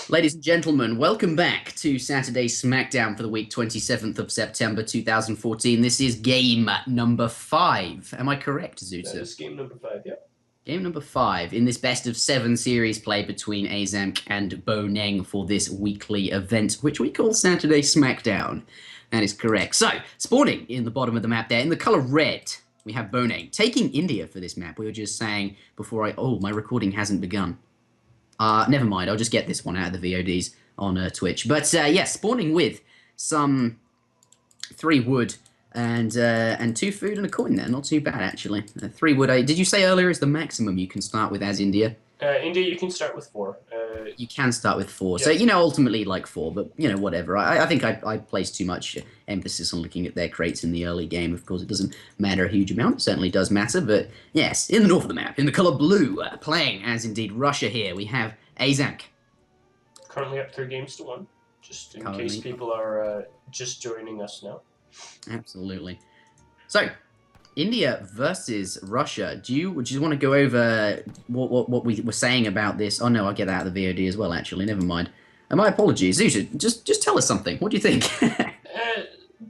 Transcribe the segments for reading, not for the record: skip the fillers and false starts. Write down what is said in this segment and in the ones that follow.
Ladies and gentlemen, welcome back to Saturday Smackdown for the week 27th of September 2014. This is game number 5. Am I correct, That Zuta? is game number 5, yeah. Game number 5 in this best of 7 series play between Aizamk and Boneng for this weekly event, which we call Saturday Smackdown. That is correct. So, spawning in the bottom of the map there, in the color red, we have Boneng taking India for this map. We were just saying before oh, my recording hasn't begun. Never mind, I'll just get this one out of the VODs on Twitch. But yeah, spawning with some 3 wood and 2 food and a coin there. Not too bad, actually. 3 wood, did you say earlier is the maximum you can start with as India? India, you can start with 4. You can start with 4. Yep. So, ultimately like 4, but, whatever. I think I place too much emphasis on looking at their crates in the early game. Of course, it doesn't matter a huge amount. It certainly does matter, but yes, in the north of the map, in the color blue, playing as indeed Russia here, we have Aizamk. Currently up 3-1, just in Currently. case people are just joining us now. Absolutely. So, India versus Russia. Would you want to go over what we were saying about this? Oh no, I'll get that out of the VOD as well. Actually, never mind. And my apologies, Zuta. Just tell us something. What do you think?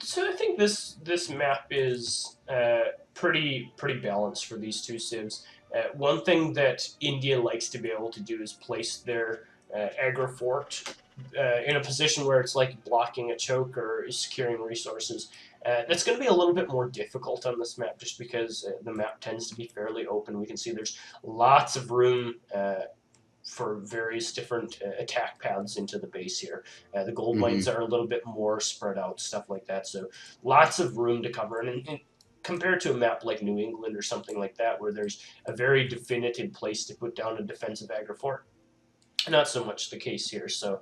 So I think this map is pretty balanced for these two civs. One thing that India likes to be able to do is place their aggro fort in a position where it's like blocking a choke or securing resources. That's going to be a little bit more difficult on this map just because the map tends to be fairly open. We can see there's lots of room for various different attack paths into the base here. The gold mines are a little bit more spread out, stuff like that. So lots of room to cover. And compared to a map like New England or something like that, where there's a very definitive place to put down a defensive aggro fort, not so much the case here. So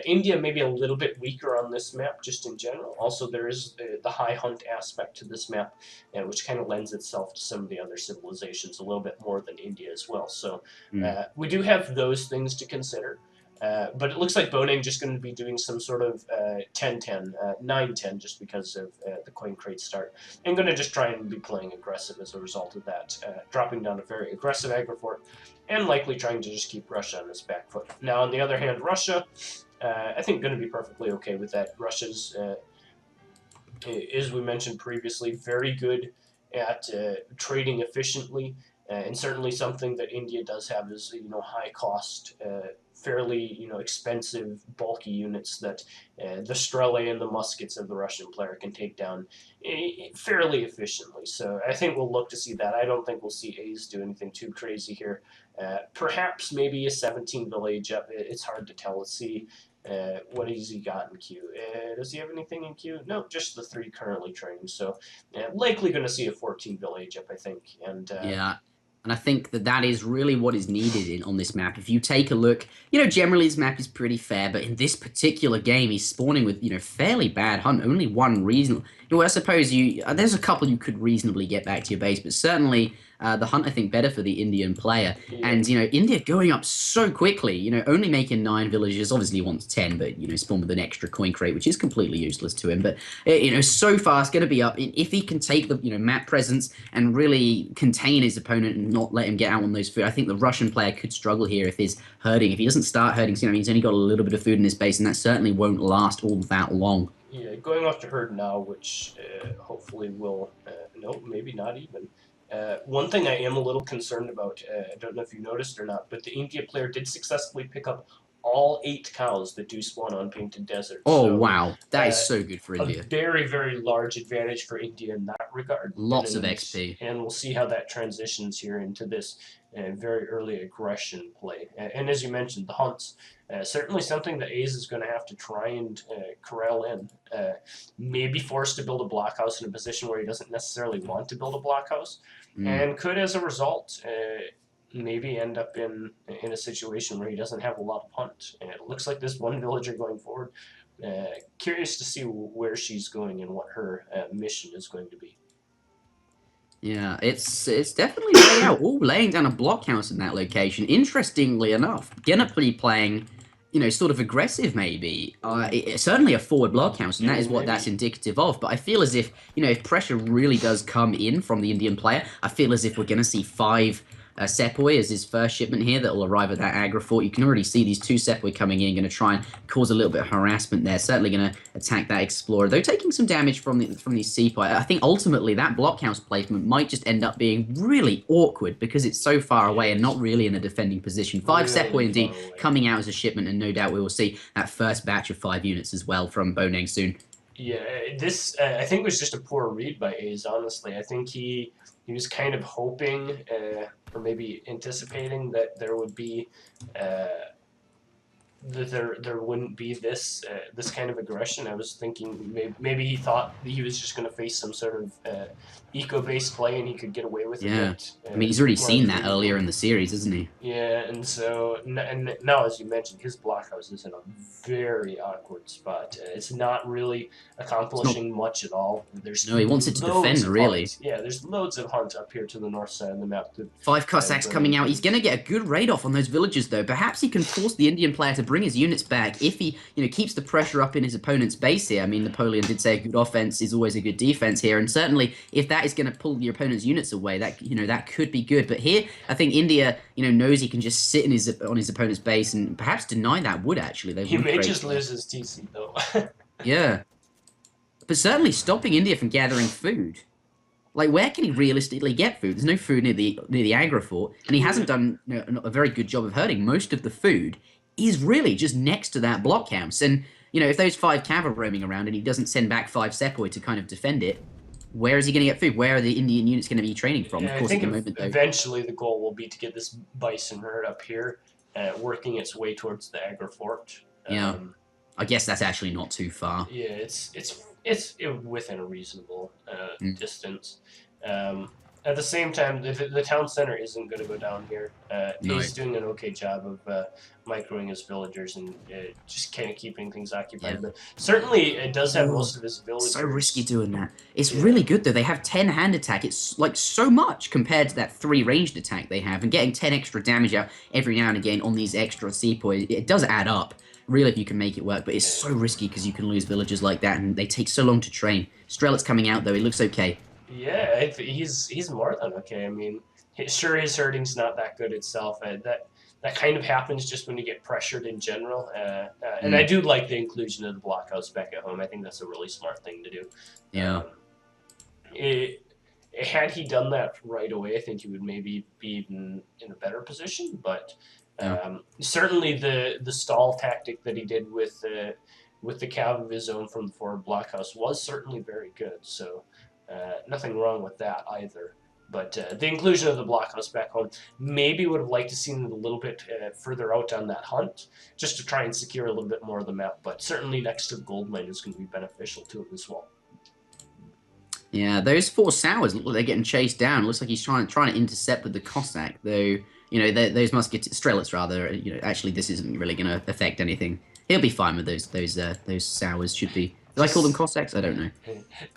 India may be a little bit weaker on this map just in general. Also, there is the high hunt aspect to this map, which kind of lends itself to some of the other civilizations a little bit more than India as well. So we do have those things to consider. But it looks like Boneng just going to be doing some sort of 10-10, 9-10 just because of the coin crate start. And going to just try and be playing aggressive as a result of that, dropping down a very aggressive aggro fort and likely trying to just keep Russia on his back foot. Now, on the other hand, Russia, I think going to be perfectly okay with that. Russia's, as we mentioned previously, very good at trading efficiently, and certainly something that India does have is high cost, fairly expensive, bulky units that the Strele and the muskets of the Russian player can take down fairly efficiently. So I think we'll look to see that. I don't think we'll see A's do anything too crazy here. Perhaps maybe a 17 village up. It's hard to tell. Let's see. What has he got in queue? Does he have anything in queue? No, just the 3 currently trained. So likely going to see a 14 village up, I think. And yeah. And I think that is really what is needed on this map. If you take a look, generally his map is pretty fair, but in this particular game, he's spawning with, fairly bad hunt. Only one reasonable. I suppose there's a couple you could reasonably get back to your base, but certainly the hunt, I think, better for the Indian player. Yeah. And, India going up so quickly, only making 9 villages. Obviously, he wants 10, but, spawn with an extra coin crate, which is completely useless to him. But, so fast, going to be up. If he can take the, map presence and really contain his opponent and not let him get out on those food, I think the Russian player could struggle here if he's herding. If he doesn't start herding, he's only got a little bit of food in his base, and that certainly won't last all that long. Yeah, going off to herd now, which hopefully will, no, maybe not even. One thing I am a little concerned about, I don't know if you noticed or not, but the India player did successfully pick up all 8 cows that do spawn on Painted Desert. Oh, so, wow. That is so good for India. A very, very large advantage for India in that regard. Lots of XP. And we'll see how that transitions here into this very early aggression play. And as you mentioned, the hunts. Certainly something that A's is going to have to try and corral in. Maybe forced to build a blockhouse in a position where he doesn't necessarily want to build a blockhouse. And could, as a result, maybe end up in a situation where he doesn't have a lot of hunt. And it looks like this one villager going forward. Curious to see where she's going and what her mission is going to be. Yeah, it's definitely laying out. Oh, laying down a blockhouse in that location. Interestingly enough, gonna be playing, sort of aggressive maybe. Certainly a forward blockhouse, and that is what that's indicative of. But I feel as if, if pressure really does come in from the Indian player, I feel as if we're gonna see 5 Sepoy as his first shipment here that will arrive at that Agra fort. You can already see these 2 Sepoy coming in, going to try and cause a little bit of harassment there. Certainly going to attack that Explorer, though taking some damage from these Sepoy. I think ultimately that blockhouse placement might just end up being really awkward because it's so far away and not really in a defending position. 5 Really Sepoy indeed far away. coming out as a shipment, and no doubt we will see that first batch of 5 units as well from Boneng soon. Yeah, this I think was just a poor read by A's. Honestly, I think he was kind of hoping or maybe anticipating that there would be that there wouldn't be this this kind of aggression. I was thinking maybe he thought that he was just going to face some sort of eco-based play and he could get away with it. I mean, he's already seen that earlier in the series, isn't he? Yeah, and so and now, as you mentioned, his blockhouse is in a very awkward spot. It's not really accomplishing much at all. There's no, he wants it to defend, really. Yeah, there's loads of hunt up here to the north side of the map. 5 Cossacks coming out. He's going to get a good raid off on those villagers, though. Perhaps he can force the Indian player to bring his units back if he, keeps the pressure up in his opponent's base here. I mean, Napoleon did say a good offense is always a good defense here, and certainly if that is going to pull your opponent's units away, that that could be good. But here, I think India, knows he can just sit on his opponent's base and perhaps deny that wood. Actually, he may just lose his TC though. Yeah, but certainly stopping India from gathering food. Like, where can he realistically get food? There's no food near the Agra fort, and he hasn't done a very good job of herding. Most of the food is really just next to that blockhouse. And, if those 5 cav are roaming around and he doesn't send back 5 Sepoy to kind of defend it, where is he going to get food? Where are the Indian units going to be training from? Yeah, of course, I think at the moment, eventually the goal will be to get this bison herd up here, working its way towards the Agra fort. Yeah, I guess that's actually not too far. Yeah, it's within a reasonable distance. At the same time, the town center isn't going to go down here. He's doing an okay job of microing his villagers and just kind of keeping things occupied. Yeah. But certainly, it does have most of his villagers. So risky doing that. It's really good, though. They have 10 hand attack. It's like so much compared to that 3 ranged attack they have. And getting 10 extra damage out every now and again on these extra sepoys, it does add up. Really, if you can make it work, but it's so risky because you can lose villagers like that, and they take so long to train. Strelit's coming out, though. He looks okay. Yeah, he's more than okay. I mean, sure, his herding's not that good itself. That kind of happens just when you get pressured in general. And I do like the inclusion of the blockhouse back at home. I think that's a really smart thing to do. Yeah. Had he done that right away, I think he would maybe be in a better position, but. Certainly, the stall tactic that he did with the cav of his own from the forward blockhouse was certainly very good. So nothing wrong with that either. But the inclusion of the blockhouse back home, maybe would have liked to see it a little bit further out on that hunt, just to try and secure a little bit more of the map. But certainly next to the gold mine is going to be beneficial to him as well. Yeah, those 4 sours look like they're getting chased down. It looks like he's trying to intercept with the Cossack, though. Those Strelits rather. Actually, this isn't really going to affect anything. He'll be fine with those sours. Should be. Did I call them Cossacks? I don't know.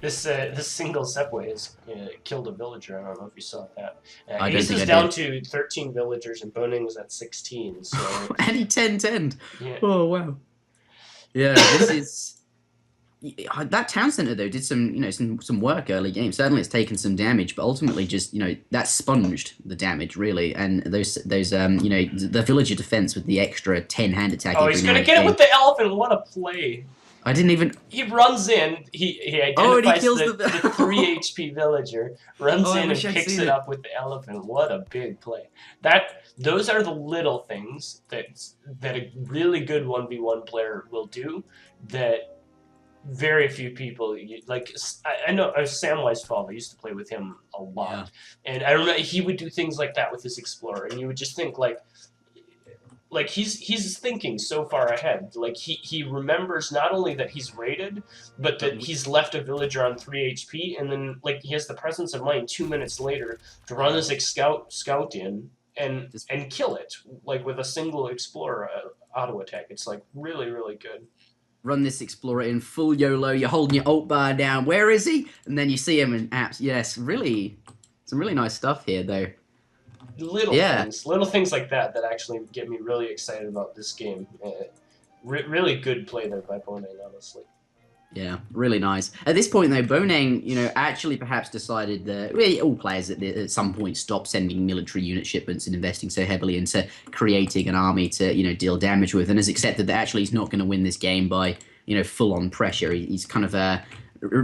This single Sepoy has killed a villager. I don't know if you saw that. Ace is down to 13 villagers, and Boneng was at 16. So and he 10-10'd. Yeah. Oh wow. Yeah, this is. That town center though did some work early game. Certainly, it's taken some damage, but ultimately, just that sponged the damage really. And those the villager defense with the extra 10 hand attack. Oh, he's gonna get it with the elephant. What a play! I didn't even. He runs in. He identifies the 3 HP villager. Runs in and picks it up with the elephant. What a big play! Those are the little things that a really good 1v1 player will do. That very few people like. I know Samwise 12. I used to play with him a lot, and I remember he would do things like that with his explorer, and you would just think like he's thinking so far ahead. Like he remembers not only that he's raided, but that he's left a villager on 3 HP, and then like he has the presence of mind 2 minutes later to run his scout in and kill it like with a single explorer auto attack. It's like really good. Run this explorer in full YOLO. You're holding your alt bar down. Where is he? And then you see him in apps. Yes, really, some really nice stuff here though. Little things like that actually get me really excited about this game. Really good play there by Boneng, honestly. Yeah, really nice. At this point, though, Boneng, actually perhaps decided that well, all players at some point stop sending military unit shipments and investing so heavily into creating an army to, deal damage with, and has accepted that actually he's not going to win this game by, full-on pressure. He's kind of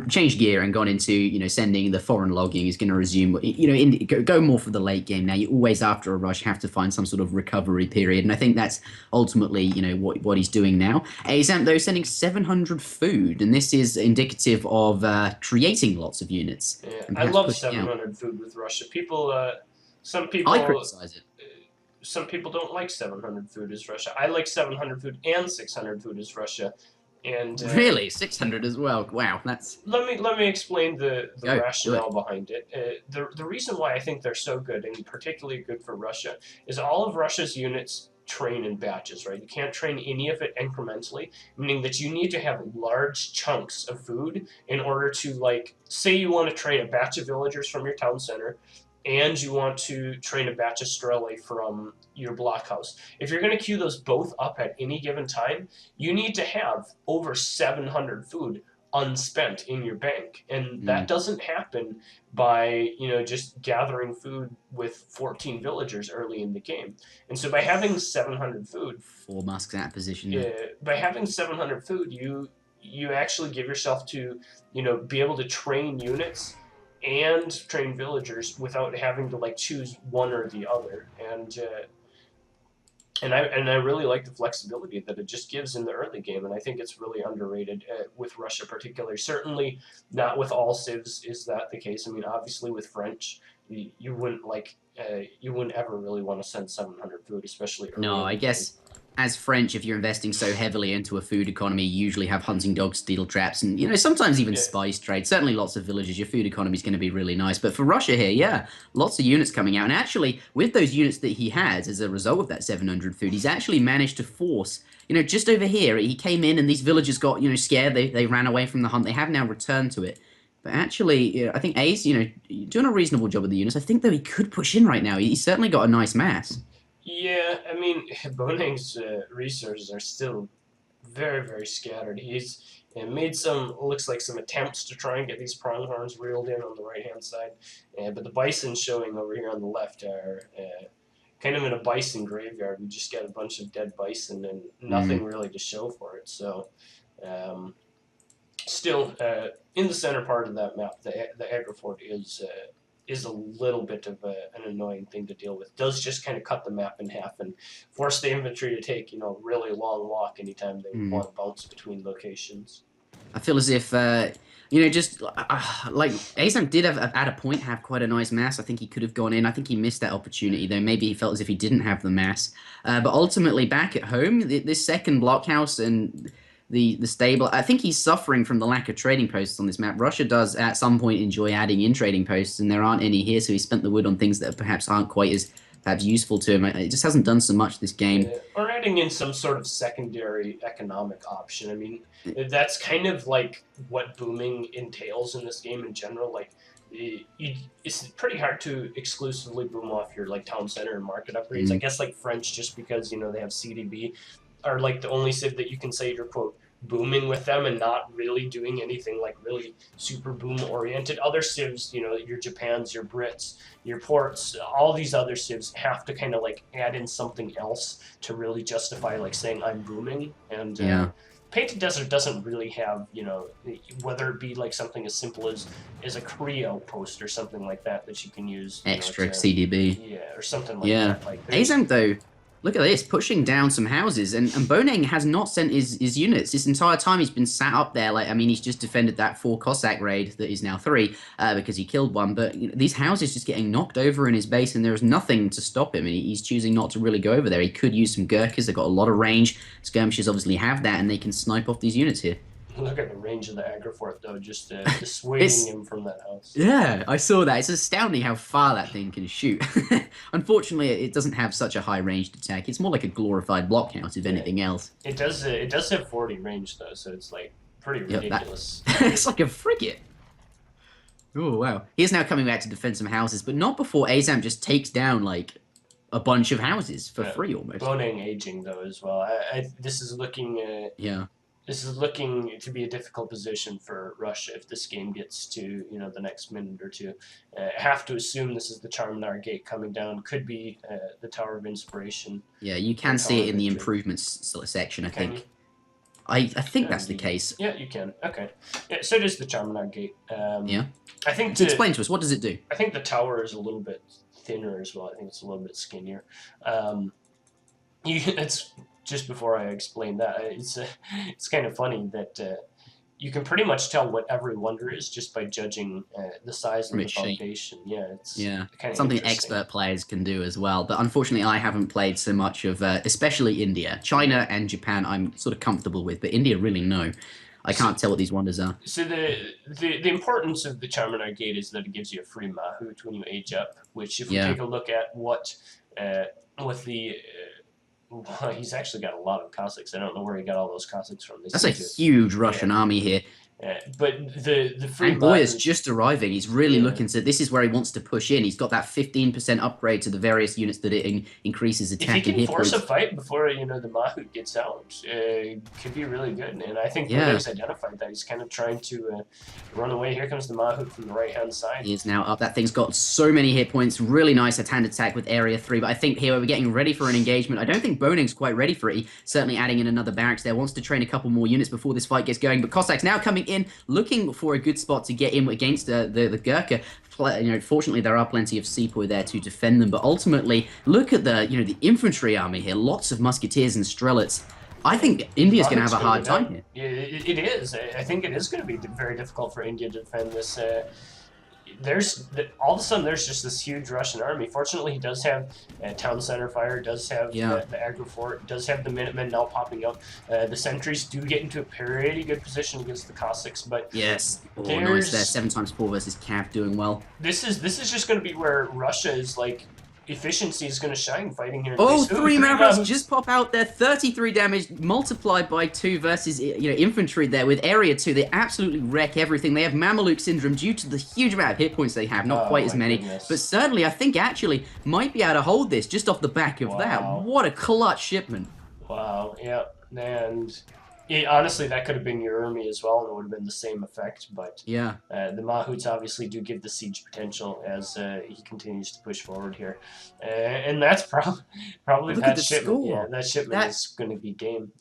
changed gear and gone into sending the foreign logging. He's going to resume go more for the late game now. You always after a rush have to find some sort of recovery period, and I think that's ultimately what he's doing now. Aizamk though sending 700 food, and this is indicative of creating lots of units. Yeah, And I perhaps love pushing out. 700 food with Russia. Some I people, criticize it. some people don't like 700 food as Russia. I like 700 food and 600 food as Russia. And Really, 600 as well. Wow, that's let me explain the go do it. rationale behind it. The reason why I think they're so good and particularly good for Russia is all of Russia's units train in batches, right? You can't train any of it incrementally, meaning that you need to have large chunks of food in order to, like, say you want to train a batch of villagers from your town center and you want to train a batch of Strelly from your blockhouse. If you're going to queue those both up at any given time, you need to have over 700 food unspent in your bank, and that doesn't happen by just gathering food with 14 villagers early in the game. And so by having 700 food, 4 masks out of position there. by having 700 food, you actually give yourself to be able to train units and train villagers without having to like choose one or the other. And I really like the flexibility that it just gives in the early game, and I think it's really underrated with Russia particularly. Certainly not with all civs is that the case. I mean, obviously with French, you wouldn't ever really want to send 700 food, especially early No, in I the game. guess as French, if you're investing so heavily into a food economy, you usually have hunting dogs, steel traps, and sometimes even Yeah. spice trade. Certainly, lots of villages. Your food economy is going to be really nice. But for Russia here, yeah, lots of units coming out, and actually, with those units that he has as a result of that 700 food, he's actually managed to force. Just over here, he came in and these villagers got scared. They ran away from the hunt. They have now returned to it. But actually, I think Ace, doing a reasonable job with the units. I think though he could push in right now. He's certainly got a nice mass. Yeah, I mean, Boning's resources are still very, very scattered. He's made looks like some attempts to try and get these pronghorns reeled in on the right hand side, but the bison showing over here on the left are kind of in a bison graveyard. We just got a bunch of dead bison and nothing really to show for it. So, still, in the center part of that map, the Agrifort is a little bit of an annoying thing to deal with. Does just kind of cut the map in half and force the infantry to take a really long walk anytime they want to bounce between locations. I feel as if just like Aizamk did at a point have quite a nice mass. I think he could have gone in. I think he missed that opportunity though. Maybe he felt as if he didn't have the mass. But ultimately, back at home, this second blockhouse and the stable. I think he's suffering from the lack of trading posts on this map. Russia does at some point enjoy adding in trading posts, and there aren't any here. So he spent the wood on things that perhaps aren't quite as perhaps useful to him. It just hasn't done so much this game. Or adding in some sort of secondary economic option. I mean, that's kind of like what booming entails in this game in general. Like, it's pretty hard to exclusively boom off your like town center and market upgrades. I guess like French, just because they have CDB, are like the only civ that you can say you're quote booming with them and not really doing anything like really super boom oriented. Other civs, your Japans, your Brits, your ports, all these other civs have to kind of like add in something else to really justify like saying I'm booming. And Painted Desert doesn't really have, whether it be like something as simple as a Creo post or something like that you can use. Extra CDB. Yeah, or something like that. Like Aizamk though, look at this, pushing down some houses, and Boneng has not sent his units. This entire time he's been sat up there, he's just defended that 4 Cossack raid that is now 3, because he killed one, but these houses just getting knocked over in his base, and there's nothing to stop him, and he's choosing not to really go over there. He could use some Gurkhas, they've got a lot of range, skirmishers obviously have that, and they can snipe off these units here. Look at the range of the Agrifort, though, just dissuading him from that house. Yeah, I saw that. It's astounding how far that thing can shoot. Unfortunately, it doesn't have such a high ranged attack. It's more like a glorified blockhouse, if anything else. It does have 40 range, though, so it's like pretty ridiculous. It's like a frigate. Oh, wow. He's now coming back to defend some houses, but not before Aizamk just takes down, like, a bunch of houses for free, almost. Boneng aging, though, as well. This is looking... yeah. this is looking to be a difficult position for Russia if this game gets to the next minute or two. Have to assume this is the Charminar Gate coming down. Could be the Tower of Inspiration. Yeah, you can see it in the victory. improvements section, I Can think. you? I think that's the case. Yeah, you can. Okay. Yeah, so does the Charminar Gate. Yeah. I think explain to us, what does it do? I think the tower is a little bit thinner as well. I think it's a little bit skinnier. It's just before I explain that. It's kind of funny that you can pretty much tell what every wonder is just by judging the size of the foundation. Yeah, it's kind of something expert players can do as well. But unfortunately, I haven't played so much of, especially India. China and Japan, I'm sort of comfortable with, but India, really no. I can't tell what these wonders are. So the importance of the Charminar Gate is that it gives you a free Mahout when you age up, which if we take a look at what with the he's actually got a lot of Cossacks. I don't know where he got all those Cossacks from. That's a huge Russian army here. But the free and Boy is just arriving. He's really looking to. This is where he wants to push in. He's got that 15% upgrade to the various units that it increases attack. If he can force a fight before the Mahout gets out, could be really good. And I think Boneng's identified that. He's kind of trying to run away. Here comes the Mahout from the right hand side. He is now up. That thing's got so many hit points. Really nice hand attack with area 3. But I think here we're getting ready for an engagement. I don't think Boneng's quite ready for it. He certainly adding in another barracks there. Wants to train a couple more units before this fight gets going. But Cossacks now coming in, looking for a good spot to get in against the Gurkha. Fortunately, there are plenty of sepoy there to defend them, but ultimately, look at the the infantry army here. Lots of musketeers and strelets. I think India's going to have a hard time here. Yeah, it is. I think it is going to be very difficult for India to defend this. All of a sudden there's just this huge Russian army. Fortunately, he does have town center fire, does have the aggro fort, does have the Minutemen now popping up. The sentries do get into a pretty good position against the Cossacks, but nice there. 7x4 versus Cav doing well. This is just going to be where Russia is like. Efficiency is going to shine fighting here. Three Marabouts just pop out there. 33 damage multiplied by 2 versus infantry there with area 2. They absolutely wreck everything. They have Mameluke syndrome due to the huge amount of hit points they have. Not quite as many, but certainly I think actually might be able to hold this just off the back of that. What a clutch shipment. Wow. Yeah. And honestly, that could have been your army as well, and it would have been the same effect. But the Mahouts obviously do give the siege potential as he continues to push forward here, and that's probably that shipment. Yeah, that shipment is going to be game.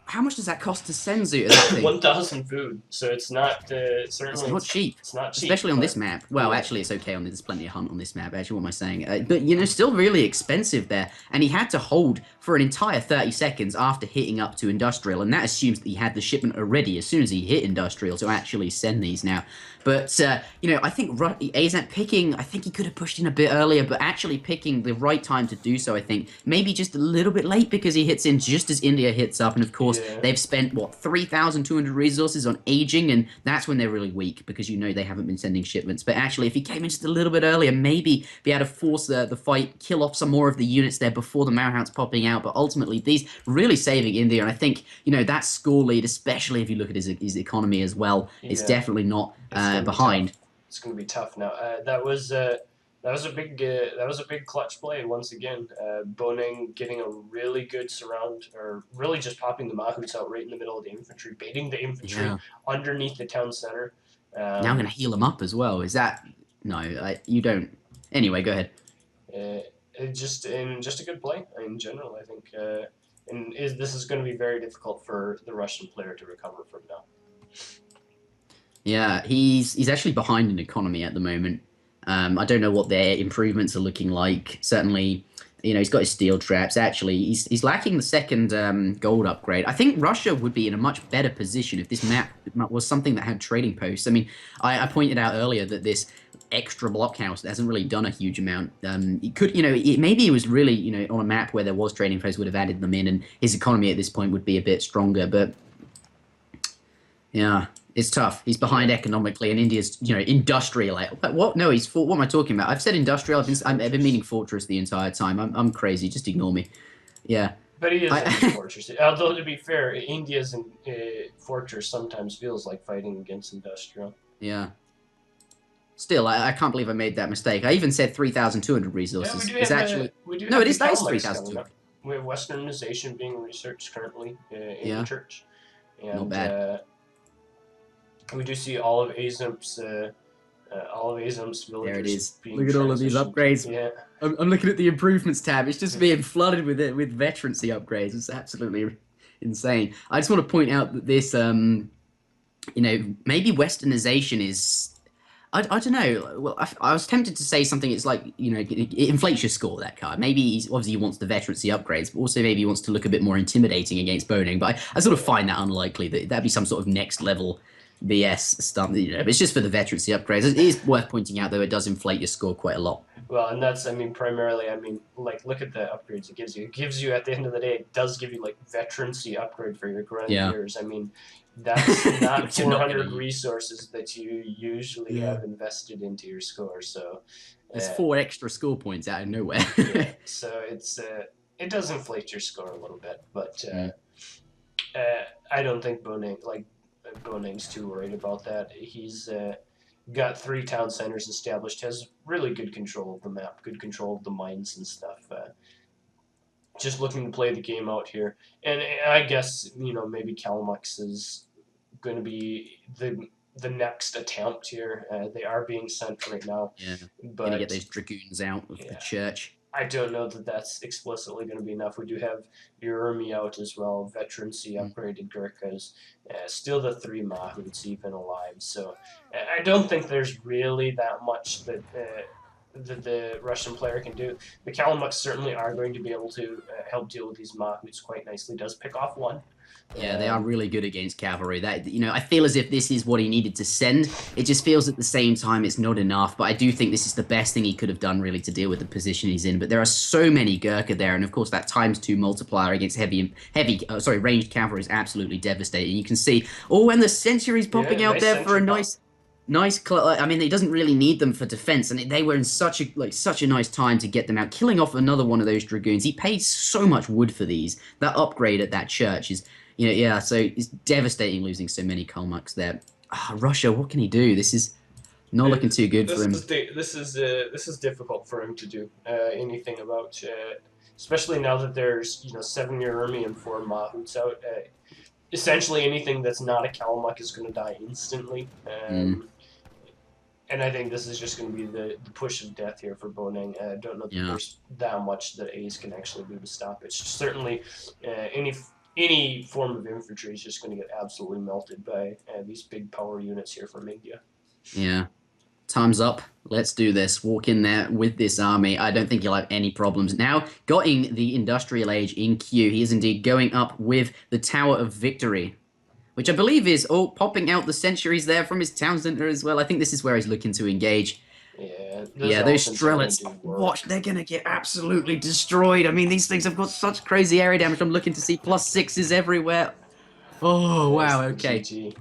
How much does that cost to send ZutaZuta? 1,000 food, so it's not certainly. It's not cheap. It's not cheap, especially on this map. Well, actually, it's okay. There's plenty of hunt on this map. Actually, what am I saying? But still really expensive there, and he had to hold for an entire 30 seconds after hitting up to industrial. And that assumes that he had the shipment already as soon as he hit industrial to actually send these now. But, I think Aizamk picking, I think he could have pushed in a bit earlier, but actually picking the right time to do so, I think. Maybe just a little bit late because he hits in just as India hits up. And, of course, they've spent, 3,200 resources on aging, and that's when they're really weak because they haven't been sending shipments. But actually, if he came in just a little bit earlier, maybe be able to force the fight, kill off some more of the units there before the Marahouts popping out. But ultimately, these really saving India. And I think, that score lead, especially if you look at his economy as well, is definitely not behind. It's going to be tough now. That was a big clutch play once again. Boneng getting a really good surround, or really just popping the Mahouts out right in the middle of the infantry, baiting the infantry underneath the town center. Now I'm going to heal him up as well. Is that you don't? Anyway, go ahead. Just a good play in general, I think. And this is going to be very difficult for the Russian player to recover from now. Yeah, he's actually behind in economy at the moment. I don't know what their improvements are looking like. Certainly, he's got his steel traps. Actually, he's lacking the second gold upgrade. I think Russia would be in a much better position if this map was something that had trading posts. I mean, I pointed out earlier that this extra blockhouse hasn't really done a huge amount. It could, maybe it was really, on a map where there was trading posts would have added them in, and his economy at this point would be a bit stronger. But yeah, it's tough. He's behind economically, and India's, industrial. What? No, what am I talking about? I've said industrial. I've been meaning fortress the entire time. I'm crazy. Just ignore me. Yeah. But he is a fortress. Although, to be fair, India's fortress sometimes feels like fighting against industrial. Yeah. Still, I can't believe I made that mistake. I even said 3,200 resources. It's actually... that is 3,200. We have Westernization being researched currently in the church. Not And bad. we do see all of Azam's There it villagers is. being Look at all of these transitioned. upgrades. Yeah. I'm looking at the improvements tab. It's just being flooded with it with veterancy upgrades. It's absolutely insane. I just want to point out that this, maybe Westernization is. I don't know. Well, I was tempted to say something. It's like it inflates your score. That card. Maybe obviously he wants the veterancy upgrades, but also maybe he wants to look a bit more intimidating against Boneng. But I sort of find that unlikely. That'd be some sort of next level BS stuff. But it's just for the veterancy upgrades. It is worth pointing out though. It does inflate your score quite a lot. Well, and that's, primarily, like, look at the upgrades it gives you. It gives you, at the end of the day, it does give you, like, veterancy upgrade for your Yeah. grenadiers. That's not Which you're not 400 gonna use. resources that you usually Yeah. have invested into your score. So, There's uh, 4 extra score points out of nowhere. yeah. So it does inflate your score a little bit, but Mm. I don't think Boning's too worried about that. He's got 3 town centers established, has really good control of the map, good control of the mines and stuff. Just looking to play the game out here, and I guess maybe Kalamux is going to be the next attempt here. They are being sent right now, Yeah. Gonna get but those dragoons out of the yeah, church. I don't know that that's explicitly going to be enough. We do have your army out as well, veterancy Mm. upgraded Gurkhas, still the 3 Mahouts even alive. So I don't think there's really that much that the Russian player can do. The Kalamuks certainly are going to be able to help deal with these Mahouts quite nicely. Does pick off 1. Yeah, they are really good against cavalry. That I feel as if this is what he needed to send. It just feels at the same time it's not enough. But I do think this is the best thing he could have done really to deal with the position he's in. But there are so many Gurkha there, and of course that ~2 multiplier against ranged cavalry is absolutely devastating. You can see, and the centuries popping out nice there for a sentry pop. nice. He doesn't really need them for defense, and they were in such a nice time to get them out, killing off another one of those dragoons. He paid so much wood for these. That upgrade at that church is. Yeah, so it's devastating losing so many Kalmucks there. Russia, what can he do? This is not looking too good for him. This is difficult for him to do anything about, especially now that there's 7-year army and 4 Mahouts out. Essentially, anything that's not a Kalamuk is going to die instantly. And I think this is just going to be the push of death here for Boneng. I don't know that there's that much that A's can actually do to stop it. Certainly, any form of infantry is just going to get absolutely melted by these big power units here from India. Yeah. Time's up. Let's do this. Walk in there with this army. I don't think you'll have any problems. Now, getting the Industrial Age in queue. He is indeed going up with the Tower of Victory, which I believe is popping out the centuries there from his town center as well. I think this is where he's looking to engage. Yeah, those Strelets, watch, they're going to get absolutely destroyed. These things have got such crazy area damage. I'm looking to see +6s everywhere. Oh, wow, okay. GG.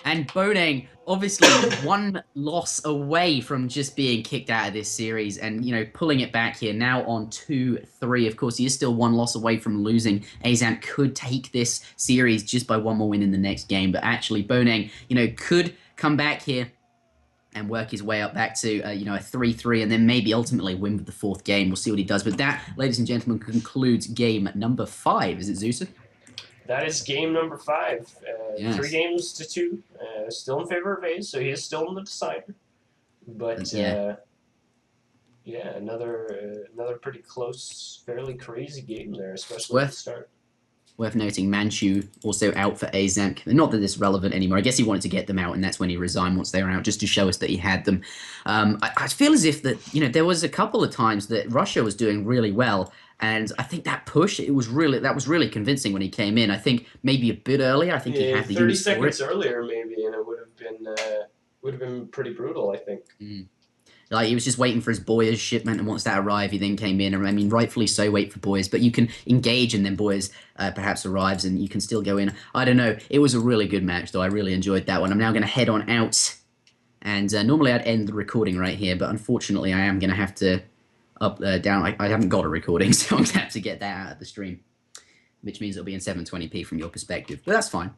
And Boneng, obviously, 1 loss away from just being kicked out of this series and, pulling it back here. Now on 2-3. Of course, he is still 1 loss away from losing. Aizamk could take this series just by 1 more win in the next game. But actually, Boneng, could come back here and work his way up back to, a 3-3, and then maybe ultimately win with the 4th game. We'll see what he does. But that, ladies and gentlemen, concludes game number 5. Is it, Zusa? That is game number 5. Yes. 3 games to 2. Still in favor of A's, so he is still in the decider. But, another pretty close, fairly crazy game there, especially at the start. Worth noting, Manchu also out for Aizamk. Not that it's relevant anymore. I guess he wanted to get them out, and that's when he resigned once they were out, just to show us that he had them. I feel as if that there was a couple of times that Russia was doing really well, and I think that push that was really convincing when he came in. I think maybe a bit earlier. I think he had the 30 seconds earlier maybe, and it would have been pretty brutal. I think. Like, he was just waiting for his Boyers shipment, and once that arrived, he then came in. And rightfully so, wait for Boyers. But you can engage, and then Boyers perhaps arrives, and you can still go in. I don't know. It was a really good match, though. I really enjoyed that one. I'm now going to head on out. And normally I'd end the recording right here, but unfortunately I am going to have to down. I haven't got a recording, so I'm going to have to get that out of the stream, which means it'll be in 720p from your perspective. But that's fine.